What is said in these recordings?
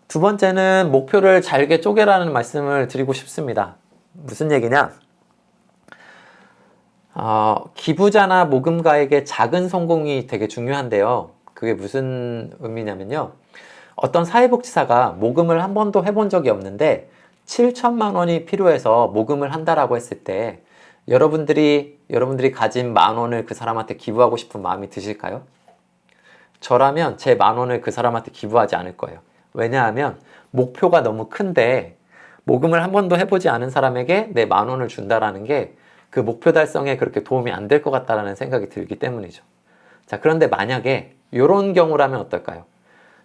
두 번째는 목표를 잘게 쪼개라는 말씀을 드리고 싶습니다. 무슨 얘기냐? 기부자나 모금가에게 작은 성공이 되게 중요한데요. 그게 무슨 의미냐면요. 어떤 사회복지사가 모금을 한 번도 해본 적이 없는데 7천만 원이 필요해서 모금을 한다라고 했을 때 여러분들이 가진 10,000원을 그 사람한테 기부하고 싶은 마음이 드실까요? 저라면 제 10,000원을 그 사람한테 기부하지 않을 거예요. 왜냐하면 목표가 너무 큰데 모금을 한 번도 해보지 않은 사람에게 내 10,000원을 준다라는 게 그 목표 달성에 그렇게 도움이 안 될 것 같다라는 생각이 들기 때문이죠. 자, 그런데 만약에 이런 경우라면 어떨까요?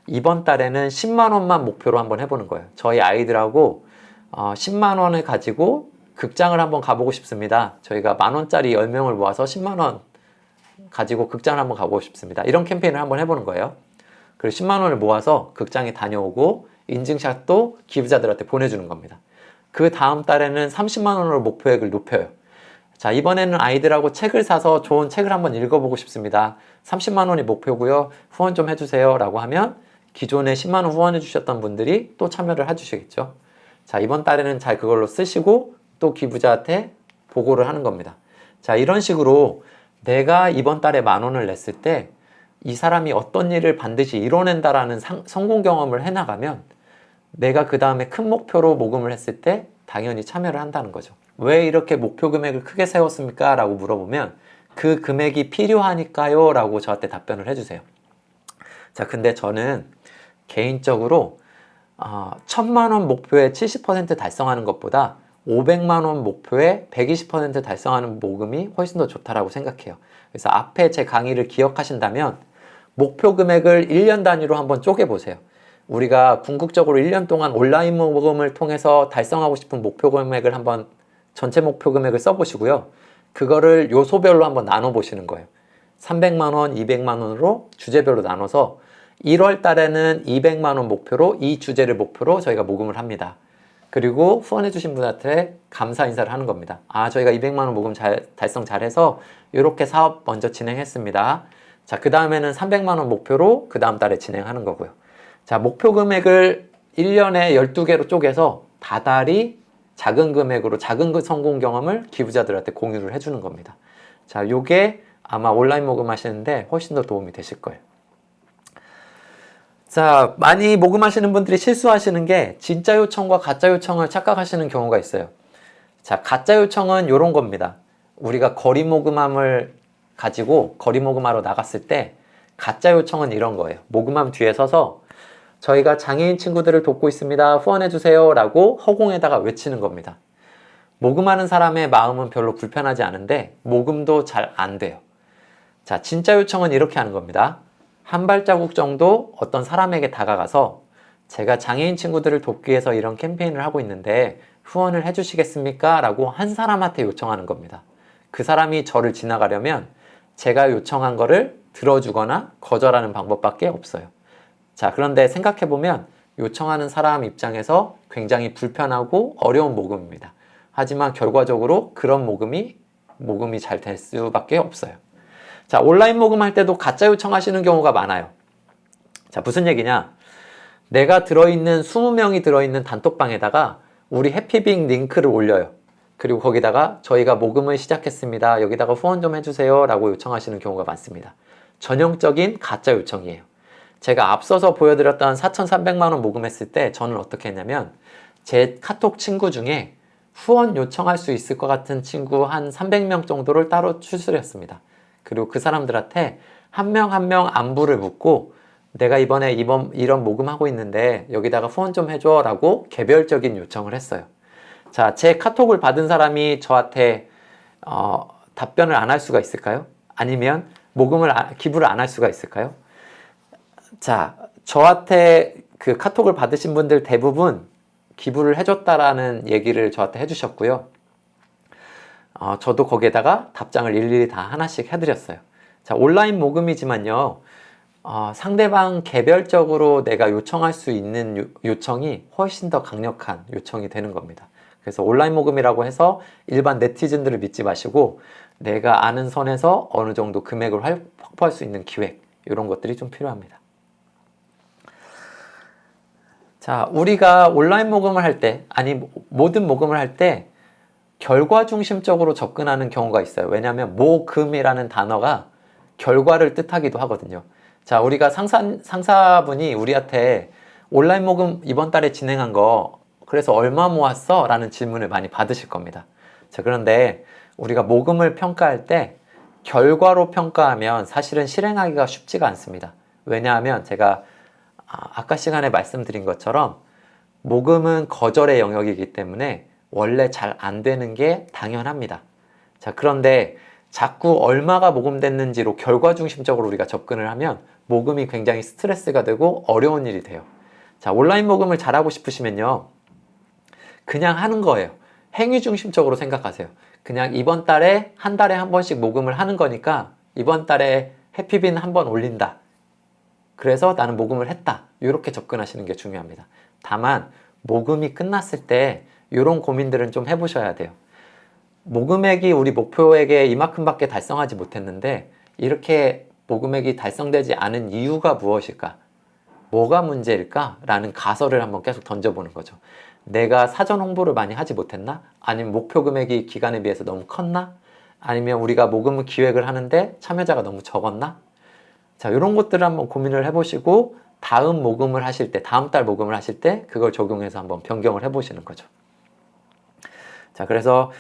이번 달에는 10만 원만 목표로 한번 해보는 거예요. 저희 아이들하고 10만 원을 가지고 극장을 한번 가보고 싶습니다. 저희가 10,000원짜리 10명을 모아서 10만 원 가지고 극장을 한번 가보고 싶습니다. 이런 캠페인을 한번 해보는 거예요. 그리고 10만 원을 모아서 극장에 다녀오고 인증샷도 기부자들한테 보내주는 겁니다. 그 다음 달에는 30만 원으로 목표액을 높여요. 자, 이번에는 아이들하고 책을 사서 좋은 책을 한번 읽어보고 싶습니다. 30만 원이 목표고요. 후원 좀 해주세요. 라고 하면 기존에 10만 원 후원해 주셨던 분들이 또 참여를 해주시겠죠. 자, 이번 달에는 잘 그걸로 쓰시고 또 기부자한테 보고를 하는 겁니다. 자, 이런 식으로 내가 이번 달에 10,000원을 냈을 때 이 사람이 어떤 일을 반드시 이뤄낸다라는 성공 경험을 해나가면 내가 그 다음에 큰 목표로 모금을 했을 때 당연히 참여를 한다는 거죠. 왜 이렇게 목표 금액을 크게 세웠습니까? 라고 물어보면 그 금액이 필요하니까요 라고 저한테 답변을 해주세요. 자, 근데 저는 개인적으로 1,000만 원 목표에 70% 달성하는 것보다 500만 원 목표에 120% 달성하는 모금이 훨씬 더 좋다라고 생각해요. 그래서 앞에 제 강의를 기억하신다면 목표 금액을 1년 단위로 한번 쪼개보세요. 우리가 궁극적으로 1년 동안 온라인 모금을 통해서 달성하고 싶은 목표 금액을 한번 전체 목표 금액을 써보시고요. 그거를 요소별로 한번 나눠보시는 거예요. 300만 원, 200만 원으로 주제별로 나눠서 1월 달에는 200만 원 목표로 이 주제를 목표로 저희가 모금을 합니다. 그리고 후원해주신 분한테 감사 인사를 하는 겁니다. 저희가 200만 원 모금 달성 잘해서 이렇게 사업 먼저 진행했습니다. 자, 그 다음에는 300만 원 목표로 그 다음 달에 진행하는 거고요. 자, 목표 금액을 1년에 12개로 쪼개서 다달이 작은 금액으로 작은 성공 경험을 기부자들한테 공유를 해주는 겁니다. 자, 요게 아마 온라인 모금 하시는데 훨씬 더 도움이 되실 거예요. 자, 많이 모금하시는 분들이 실수하시는 게 진짜 요청과 가짜 요청을 착각하시는 경우가 있어요. 자, 가짜 요청은 요런 겁니다. 우리가 거리 모금함을 가지고 거리 모금하러 나갔을 때 가짜 요청은 이런 거예요. 모금함 뒤에 서서 저희가 장애인 친구들을 돕고 있습니다. 후원해주세요. 라고 허공에다가 외치는 겁니다. 모금하는 사람의 마음은 별로 불편하지 않은데 모금도 잘 안 돼요. 자, 진짜 요청은 이렇게 하는 겁니다. 한 발자국 정도 어떤 사람에게 다가가서 제가 장애인 친구들을 돕기 위해서 이런 캠페인을 하고 있는데 후원을 해주시겠습니까? 라고 한 사람한테 요청하는 겁니다. 그 사람이 저를 지나가려면 제가 요청한 거를 들어주거나 거절하는 방법밖에 없어요. 자, 그런데 생각해보면 요청하는 사람 입장에서 굉장히 불편하고 어려운 모금입니다. 하지만 결과적으로 그런 모금이 잘 될 수밖에 없어요. 자, 온라인 모금할 때도 가짜 요청하시는 경우가 많아요. 자, 무슨 얘기냐? 내가 들어있는 20명이 들어있는 단톡방에다가 우리 해피빙 링크를 올려요. 그리고 거기다가 저희가 모금을 시작했습니다. 여기다가 후원 좀 해주세요. 라고 요청하시는 경우가 많습니다. 전형적인 가짜 요청이에요. 제가 앞서서 보여드렸던 4,300만 원 모금했을 때 저는 어떻게 했냐면 제 카톡 친구 중에 후원 요청할 수 있을 것 같은 친구 한 300명 정도를 따로 추스렸습니다. 그리고 그 사람들한테 한 명 한 명 안부를 묻고 내가 이번에 이런 모금하고 있는데 여기다가 후원 좀 해줘 라고 개별적인 요청을 했어요. 자, 제 카톡을 받은 사람이 저한테 답변을 안 할 수가 있을까요? 아니면 기부를 안 할 수가 있을까요? 자, 저한테 그 카톡을 받으신 분들 대부분 기부를 해줬다라는 얘기를 저한테 해주셨고요. 저도 거기에다가 답장을 일일이 다 하나씩 해드렸어요. 자, 온라인 모금이지만요. 상대방 개별적으로 내가 요청할 수 있는 요청이 훨씬 더 강력한 요청이 되는 겁니다. 그래서 온라인 모금이라고 해서 일반 네티즌들을 믿지 마시고 내가 아는 선에서 어느 정도 금액을 확보할 수 있는 기획, 이런 것들이 좀 필요합니다. 자, 우리가 온라인 모금을 할 때, 아니, 모든 모금을 할 때, 결과 중심적으로 접근하는 경우가 있어요. 왜냐하면 모금이라는 단어가 결과를 뜻하기도 하거든요. 자, 우리가 상사분이 우리한테 온라인 모금 이번 달에 진행한 거, 그래서 얼마 모았어? 라는 질문을 많이 받으실 겁니다. 자, 그런데 우리가 모금을 평가할 때 결과로 평가하면 사실은 실행하기가 쉽지가 않습니다. 왜냐하면 제가 아까 시간에 말씀드린 것처럼 모금은 거절의 영역이기 때문에 원래 잘 안 되는 게 당연합니다. 자, 그런데 자꾸 얼마가 모금됐는지로 결과 중심적으로 우리가 접근을 하면 모금이 굉장히 스트레스가 되고 어려운 일이 돼요. 자, 온라인 모금을 잘하고 싶으시면요, 그냥 하는 거예요. 행위 중심적으로 생각하세요. 그냥 이번 달에 한 달에 한 번씩 모금을 하는 거니까 이번 달에 해피빈 한 번 올린다. 그래서 나는 모금을 했다. 이렇게 접근하시는 게 중요합니다. 다만 모금이 끝났을 때 이런 고민들은 좀 해보셔야 돼요. 모금액이 우리 목표액의 이만큼밖에 달성하지 못했는데 이렇게 모금액이 달성되지 않은 이유가 무엇일까? 뭐가 문제일까? 라는 가설을 한번 계속 던져보는 거죠. 내가 사전 홍보를 많이 하지 못했나? 아니면 목표 금액이 기간에 비해서 너무 컸나? 아니면 우리가 모금을 기획을 하는데 참여자가 너무 적었나? 자, 이런 것들을 한번 고민을 해보시고 다음 모금을 하실 때, 다음 달 모금을 하실 때 그걸 적용해서 한번 변경을 해보시는 거죠. 자, 그래서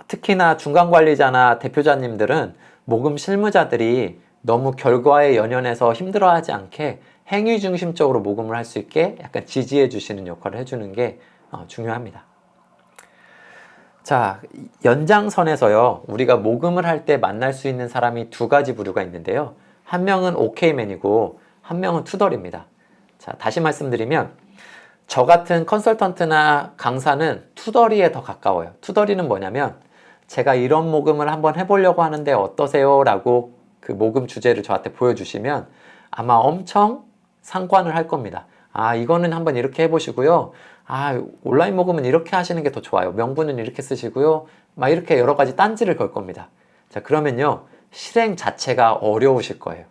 특히나 중간관리자나 대표자님들은 모금 실무자들이 너무 결과에 연연해서 힘들어하지 않게 행위 중심적으로 모금을 할 수 있게 약간 지지해 주시는 역할을 해주는 게 중요합니다. 자, 연장선에서요, 우리가 모금을 할 때 만날 수 있는 사람이 두 가지 부류가 있는데요. 한 명은 OK맨이고 한 명은 투덜입니다. 자, 다시 말씀드리면 저 같은 컨설턴트나 강사는 투덜이에 더 가까워요. 투덜이는 뭐냐면 제가 이런 모금을 한번 해보려고 하는데 어떠세요? 라고 그 모금 주제를 저한테 보여주시면 아마 엄청 상관을 할 겁니다. 아, 이거는 한번 이렇게 해보시고요. 아, 온라인 모금은 이렇게 하시는 게 더 좋아요. 명분은 이렇게 쓰시고요. 막 이렇게 여러 가지 딴지를 걸 겁니다. 자, 그러면요, 실행 자체가 어려우실 거예요.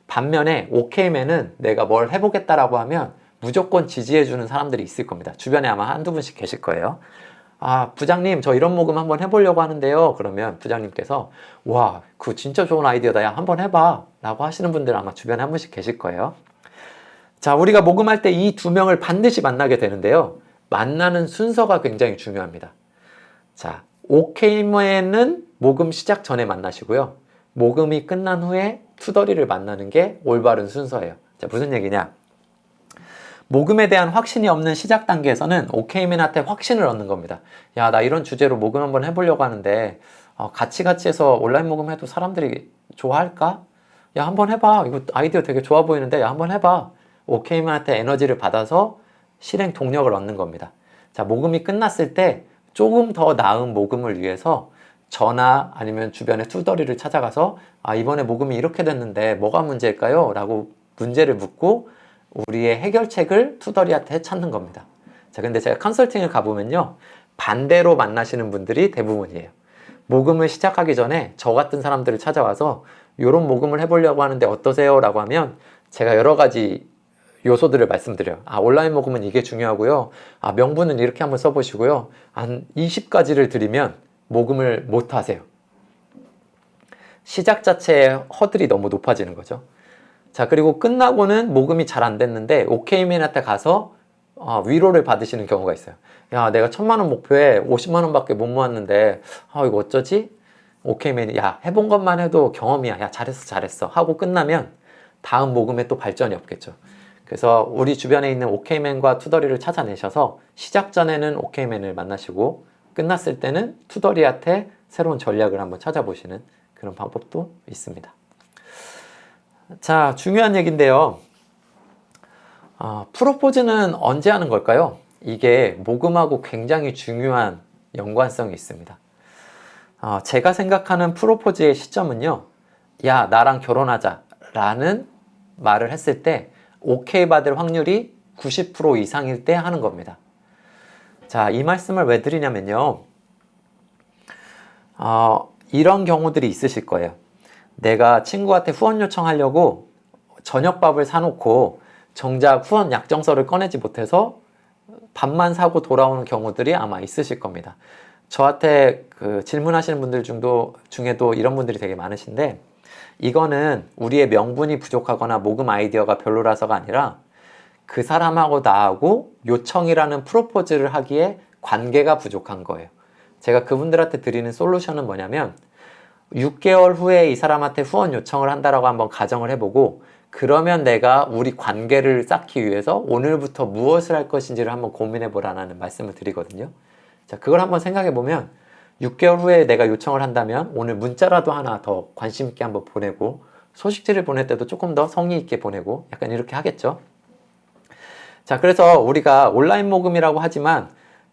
반면에 OK맨은 내가 뭘 해보겠다라고 하면 무조건 지지해주는 사람들이 있을 겁니다. 주변에 아마 한두 분씩 계실 거예요. 아, 부장님, 저 이런 모금 한번 해보려고 하는데요. 그러면 부장님께서 와, 그거 진짜 좋은 아이디어다. 야, 한번 해봐. 라고 하시는 분들 아마 주변에 한 분씩 계실 거예요. 자, 우리가 모금할 때 이 두 명을 반드시 만나게 되는데요. 만나는 순서가 굉장히 중요합니다. 자, OK맨은 모금 시작 전에 만나시고요. 모금이 끝난 후에 투덜이를 만나는 게 올바른 순서예요. 자, 무슨 얘기냐? 모금에 대한 확신이 없는 시작 단계에서는 OK맨한테 확신을 얻는 겁니다. 야, 나 이런 주제로 모금 한번 해보려고 하는데 같이 해서 온라인 모금 해도 사람들이 좋아할까? 야, 한번 해봐. 이거 아이디어 되게 좋아 보이는데 야, 한번 해봐. OK맨한테 에너지를 받아서 실행 동력을 얻는 겁니다. 자, 모금이 끝났을 때 조금 더 나은 모금을 위해서 저나 아니면 주변의 투덜이를 찾아가서 아, 이번에 모금이 이렇게 됐는데 뭐가 문제일까요? 라고 문제를 묻고 우리의 해결책을 투덜이한테 찾는 겁니다. 자, 근데 제가 컨설팅을 가보면요, 반대로 만나시는 분들이 대부분이에요. 모금을 시작하기 전에 저 같은 사람들을 찾아와서 이런 모금을 해보려고 하는데 어떠세요? 라고 하면 제가 여러 가지 요소들을 말씀드려요. 아, 온라인 모금은 이게 중요하고요. 아, 명분은 이렇게 한번 써보시고요. 한 20가지를 드리면 모금을 못 하세요. 시작 자체의 허들이 너무 높아지는 거죠. 자, 그리고 끝나고는 모금이 잘 안 됐는데 OK맨한테 가서 위로를 받으시는 경우가 있어요. 야, 내가 1,000만 원 목표에 50만 원밖에 못 모았는데 이거 어쩌지? OK맨이 야, 해본 것만 해도 경험이야. 야, 잘했어 하고 끝나면 다음 모금에 또 발전이 없겠죠. 그래서 우리 주변에 있는 OK맨과 투덜이를 찾아내셔서 시작 전에는 OK맨을 만나시고 끝났을 때는 투덜이한테 새로운 전략을 한번 찾아보시는 그런 방법도 있습니다. 자, 중요한 얘기인데요. 프로포즈는 언제 하는 걸까요? 이게 모금하고 굉장히 중요한 연관성이 있습니다. 제가 생각하는 프로포즈의 시점은요, 야, 나랑 결혼하자 라는 말을 했을 때 오케이 받을 확률이 90% 이상일 때 하는 겁니다. 자, 이 말씀을 왜 드리냐면요, 이런 경우들이 있으실 거예요. 내가 친구한테 후원 요청하려고 저녁밥을 사놓고 정작 후원 약정서를 꺼내지 못해서 밥만 사고 돌아오는 경우들이 아마 있으실 겁니다. 저한테 그 질문하시는 분들 중에도 이런 분들이 되게 많으신데, 이거는 우리의 명분이 부족하거나 모금 아이디어가 별로라서가 아니라 그 사람하고 나하고 요청이라는 프로포즈를 하기에 관계가 부족한 거예요. 제가 그분들한테 드리는 솔루션은 뭐냐면, 6개월 후에 이 사람한테 후원 요청을 한다라고 한번 가정을 해보고, 그러면 내가 우리 관계를 쌓기 위해서 오늘부터 무엇을 할 것인지를 한번 고민해 보라는 말씀을 드리거든요. 자, 그걸 한번 생각해 보면 6개월 후에 내가 요청을 한다면 오늘 문자라도 하나 더 관심 있게 한번 보내고, 소식지를 보낼 때도 조금 더 성의 있게 보내고, 약간 이렇게 하겠죠. 자, 그래서 우리가 온라인 모금이라고 하지만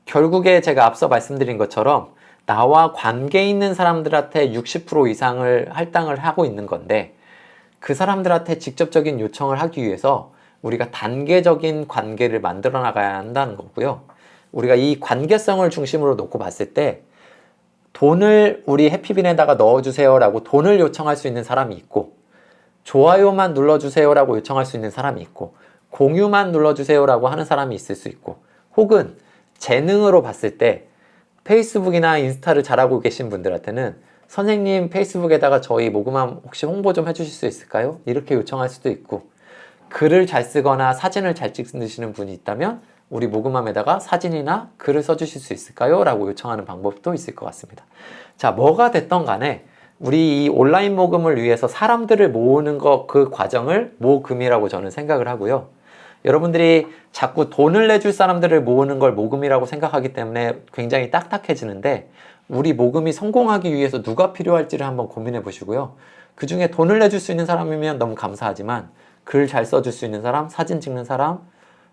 결국에 제가 앞서 말씀드린 것처럼 나와 관계 있는 사람들한테 60% 이상을 할당을 하고 있는 건데, 그 사람들한테 직접적인 요청을 하기 위해서 우리가 단계적인 관계를 만들어 나가야 한다는 거고요. 우리가 이 관계성을 중심으로 놓고 봤을 때, 돈을 우리 해피빈에다가 넣어주세요 라고 돈을 요청할 수 있는 사람이 있고, 좋아요만 눌러주세요 라고 요청할 수 있는 사람이 있고, 공유만 눌러주세요 라고 하는 사람이 있을 수 있고, 혹은 재능으로 봤을 때 페이스북이나 인스타를 잘하고 계신 분들한테는 선생님 페이스북에다가 저희 모금함 혹시 홍보 좀 해주실 수 있을까요? 이렇게 요청할 수도 있고, 글을 잘 쓰거나 사진을 잘 찍으시는 분이 있다면 우리 모금함에다가 사진이나 글을 써주실 수 있을까요? 라고 요청하는 방법도 있을 것 같습니다. 자, 뭐가 됐던 간에 우리 이 온라인 모금을 위해서 사람들을 모으는 그 과정을 모금이라고 저는 생각을 하고요. 여러분들이 자꾸 돈을 내줄 사람들을 모으는 걸 모금이라고 생각하기 때문에 굉장히 딱딱해지는데, 우리 모금이 성공하기 위해서 누가 필요할지를 한번 고민해 보시고요. 그 중에 돈을 내줄 수 있는 사람이면 너무 감사하지만, 글 잘 써줄 수 있는 사람, 사진 찍는 사람,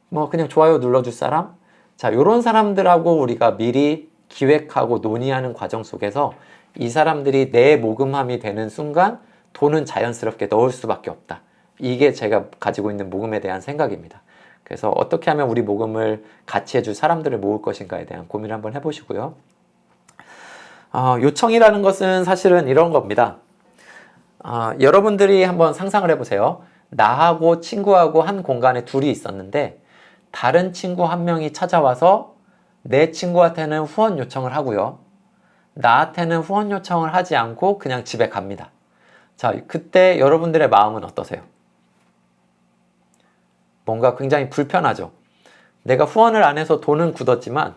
뭐 그냥 좋아요 눌러줄 사람, 자, 요런 사람들하고 우리가 미리 기획하고 논의하는 과정 속에서 이 사람들이 내 모금함이 되는 순간 돈은 자연스럽게 넣을 수밖에 없다. 이게 제가 가지고 있는 모금에 대한 생각입니다. 그래서 어떻게 하면 우리 모금을 같이 해줄 사람들을 모을 것인가에 대한 고민을 한번 해보시고요. 요청이라는 것은 사실은 이런 겁니다. 여러분들이 한번 상상을 해보세요. 나하고 친구하고 한 공간에 둘이 있었는데, 다른 친구 한 명이 찾아와서 내 친구한테는 후원 요청을 하고요, 나한테는 후원 요청을 하지 않고 그냥 집에 갑니다. 자, 그때 여러분들의 마음은 어떠세요? 뭔가 굉장히 불편하죠. 내가 후원을 안 해서 돈은 굳었지만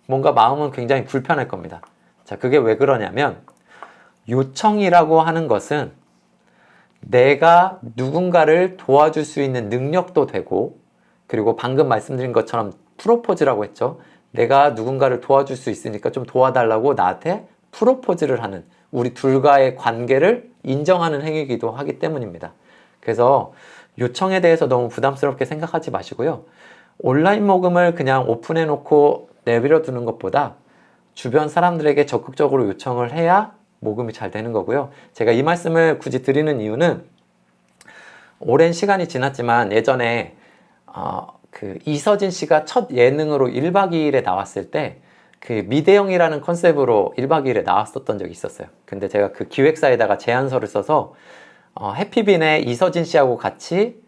뭔가 마음은 굉장히 불편할 겁니다. 자, 그게 왜 그러냐면, 요청이라고 하는 것은 내가 누군가를 도와줄 수 있는 능력도 되고, 그리고 방금 말씀드린 것처럼 프로포즈라고 했죠. 내가 누군가를 도와줄 수 있으니까 좀 도와달라고 나한테 프로포즈를 하는, 우리 둘과의 관계를 인정하는 행위이기도 하기 때문입니다. 그래서 요청에 대해서 너무 부담스럽게 생각하지 마시고요. 온라인 모금을 그냥 오픈해 놓고 내버려 두는 것보다 주변 사람들에게 적극적으로 요청을 해야 모금이 잘 되는 거고요. 제가 이 말씀을 굳이 드리는 이유는, 오랜 시간이 지났지만 예전에 그 이서진 씨가 첫 예능으로 1박 2일에 나왔을 때 그 미대형이라는 컨셉으로 1박 2일에 나왔었던 적이 있었어요. 근데 제가 그 기획사에다가 제안서를 써서 해피빈에 이서진 씨하고 같이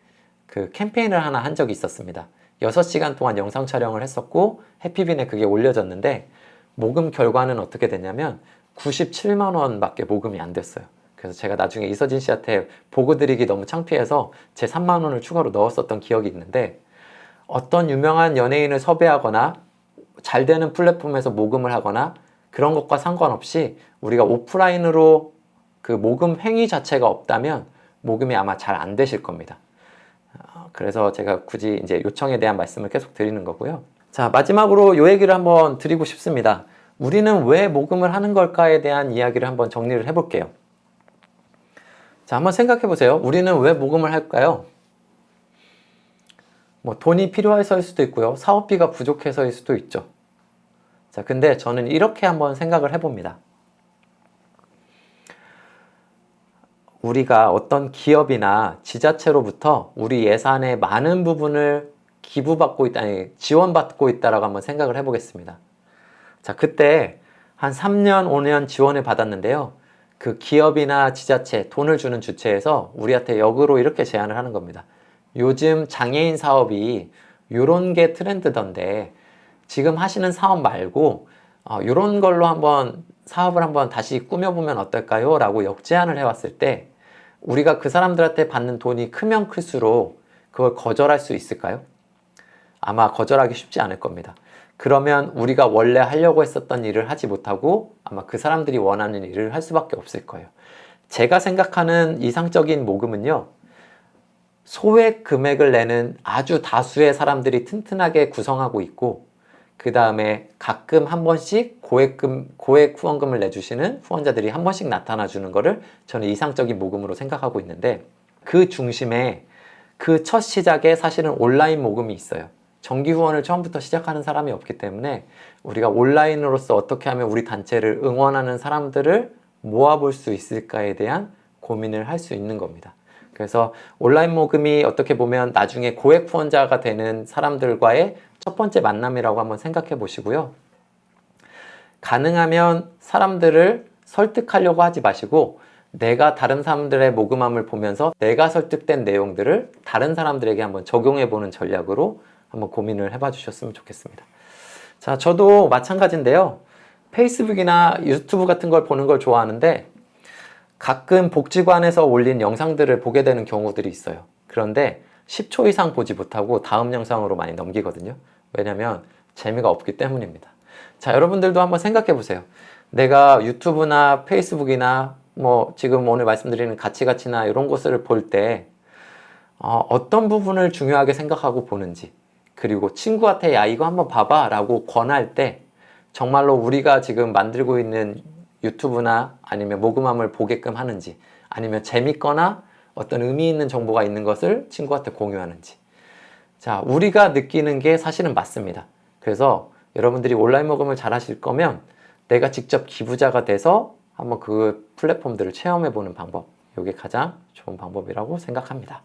그 캠페인을 하나 한 적이 있었습니다. 6시간 동안 영상 촬영을 했었고, 해피빈에 그게 올려졌는데, 모금 결과는 어떻게 됐냐면 97만 원밖에 모금이 안 됐어요. 그래서 제가 나중에 이서진 씨한테 보고 드리기 너무 창피해서 제 3만 원을 추가로 넣었었던 기억이 있는데, 어떤 유명한 연예인을 섭외하거나 잘 되는 플랫폼에서 모금을 하거나 그런 것과 상관없이 우리가 오프라인으로 그 모금 행위 자체가 없다면 모금이 아마 잘 안 되실 겁니다. 그래서 제가 굳이 이제 요청에 대한 말씀을 계속 드리는 거고요. 자, 마지막으로 요 얘기를 한번 드리고 싶습니다. 우리는 왜 모금을 하는 걸까에 대한 이야기를 한번 정리를 해볼게요. 자, 한번 생각해 보세요. 우리는 왜 모금을 할까요? 뭐 돈이 필요해서일 수도 있고요. 사업비가 부족해서일 수도 있죠. 자, 근데 저는 이렇게 한번 생각을 해봅니다. 우리가 어떤 기업이나 지자체로부터 우리 예산의 많은 부분을 기부받고 있다, 아니, 지원받고 있다라고 한번 생각을 해보겠습니다. 자, 그때 한 3년, 5년 지원을 받았는데요. 그 기업이나 지자체, 돈을 주는 주체에서 우리한테 역으로 이렇게 제안을 하는 겁니다. 요즘 장애인 사업이 요런 게 트렌드던데 지금 하시는 사업 말고 요런 걸로 한번 사업을 한번 다시 꾸며보면 어떨까요? 라고 역제안을 해왔을 때 우리가 그 사람들한테 받는 돈이 크면 클수록 그걸 거절할 수 있을까요? 아마 거절하기 쉽지 않을 겁니다. 그러면 우리가 원래 하려고 했었던 일을 하지 못하고 아마 그 사람들이 원하는 일을 할 수밖에 없을 거예요. 제가 생각하는 이상적인 모금은요, 소액 금액을 내는 아주 다수의 사람들이 튼튼하게 구성하고 있고, 그 다음에 가끔 한 번씩 고액 후원금을 내주시는 후원자들이 한 번씩 나타나 주는 거를 저는 이상적인 모금으로 생각하고 있는데, 그 중심에 그 첫 시작에 사실은 온라인 모금이 있어요. 정기 후원을 처음부터 시작하는 사람이 없기 때문에 우리가 온라인으로서 어떻게 하면 우리 단체를 응원하는 사람들을 모아볼 수 있을까에 대한 고민을 할 수 있는 겁니다. 그래서 온라인 모금이 어떻게 보면 나중에 고액 후원자가 되는 사람들과의 첫 번째 만남이라고 한번 생각해 보시고요. 가능하면 사람들을 설득하려고 하지 마시고 내가 다른 사람들의 모금함을 보면서 내가 설득된 내용들을 다른 사람들에게 한번 적용해 보는 전략으로 한번 고민을 해봐 주셨으면 좋겠습니다. 자, 저도 마찬가지인데요. 페이스북이나 유튜브 같은 걸 보는 걸 좋아하는데 가끔 복지관에서 올린 영상들을 보게 되는 경우들이 있어요. 그런데 10초 이상 보지 못하고 다음 영상으로 많이 넘기거든요. 왜냐면 재미가 없기 때문입니다. 자, 여러분들도 한번 생각해 보세요. 내가 유튜브나 페이스북이나 뭐 지금 오늘 말씀드리는 가치나 이런 것을 볼 때 어떤 부분을 중요하게 생각하고 보는지, 그리고 친구한테 야 이거 한번 봐봐 라고 권할 때 정말로 우리가 지금 만들고 있는 유튜브나 아니면 모금함을 보게끔 하는지, 아니면 재밌거나 어떤 의미 있는 정보가 있는 것을 친구한테 공유하는지. 자, 우리가 느끼는 게 사실은 맞습니다. 그래서 여러분들이 온라인 모금을 잘 하실 거면 내가 직접 기부자가 돼서 한번 그 플랫폼들을 체험해 보는 방법, 이게 가장 좋은 방법이라고 생각합니다.